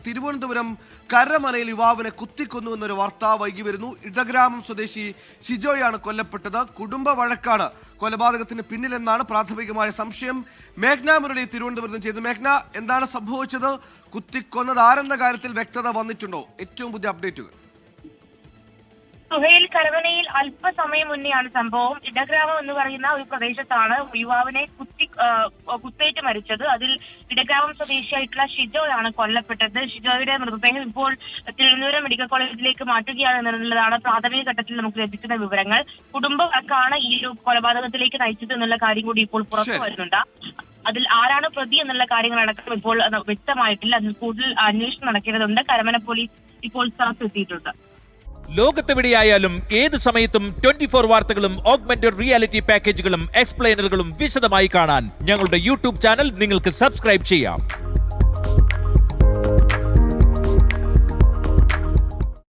തിരുവനന്തപുരം കരമനയിൽ യുവാവിനെ കുത്തിക്കൊന്നു എന്നൊരു വാർത്ത വൈകി വരുന്നു. ഇടഗ്രാമം സ്വദേശി ഷിജോയാണ് കൊല്ലപ്പെട്ടത്. കുടുംബ വഴക്കാണ് കൊലപാതകത്തിന് പിന്നിലെന്നാണ് പ്രാഥമികമായ സംശയം. മേഘ്ന മുരളി തിരുവനന്തപുരത്ത് ചെയ്തു. മേഘ്ന, എന്താണ് സംഭവിച്ചത്? കുത്തിക്കൊന്നത് ആരെന്ന കാര്യത്തിൽ വ്യക്തത വന്നിട്ടുണ്ടോ? ഏറ്റവും പുതിയ അപ്ഡേറ്റുകൾ. സുഹേൽ, കരമനയിൽ അല്പസമയം മുന്നെയാണ് സംഭവം. ഇടഗ്രാമം എന്ന് പറയുന്ന ഒരു പ്രദേശത്താണ് യുവാവിനെ കുത്തേറ്റ് മരിച്ചത്. അതിൽ ഇടഗ്രാമം സ്വദേശിയായിട്ടുള്ള ഷിജോയാണ് കൊല്ലപ്പെട്ടത്. ഷിജോയുടെ മൃതദേഹം ഇപ്പോൾ തിരുവനന്തപുരം മെഡിക്കൽ കോളേജിലേക്ക് മാറ്റുകയാണെന്നുള്ളതാണ് പ്രാഥമിക ഘട്ടത്തിൽ നമുക്ക് ലഭിക്കുന്ന വിവരങ്ങൾ. കുടുംബക്കാണ് ഈ ഒരു കൊലപാതകത്തിലേക്ക് നയിച്ചത് എന്നുള്ള കാര്യം കൂടി ഇപ്പോൾ പുറത്തു വരുന്നുണ്ട്. അതിൽ ആരാണ് പ്രതി എന്നുള്ള കാര്യങ്ങളടക്കം ഇപ്പോൾ വ്യക്തമായിട്ടില്ല. അതിൽ കൂടുതൽ അന്വേഷണം നടക്കേണ്ടതുണ്ട്. കരമന പോലീസ് ഇപ്പോൾ സ്ഥലത്തെത്തിയിട്ടുണ്ട്. ലോകത്തെവിടെയായാലും ഏത് സമയത്തും 24 വാർത്തകളും ഓഗ്മെന്റഡ് റിയാലിറ്റി പാക്കേജുകളും എക്സ്പ്ലെയിനറുകളും വിശദമായി കാണാൻ ഞങ്ങളുടെ യൂട്യൂബ് ചാനൽ നിങ്ങൾക്ക് സബ്സ്ക്രൈബ് ചെയ്യാം.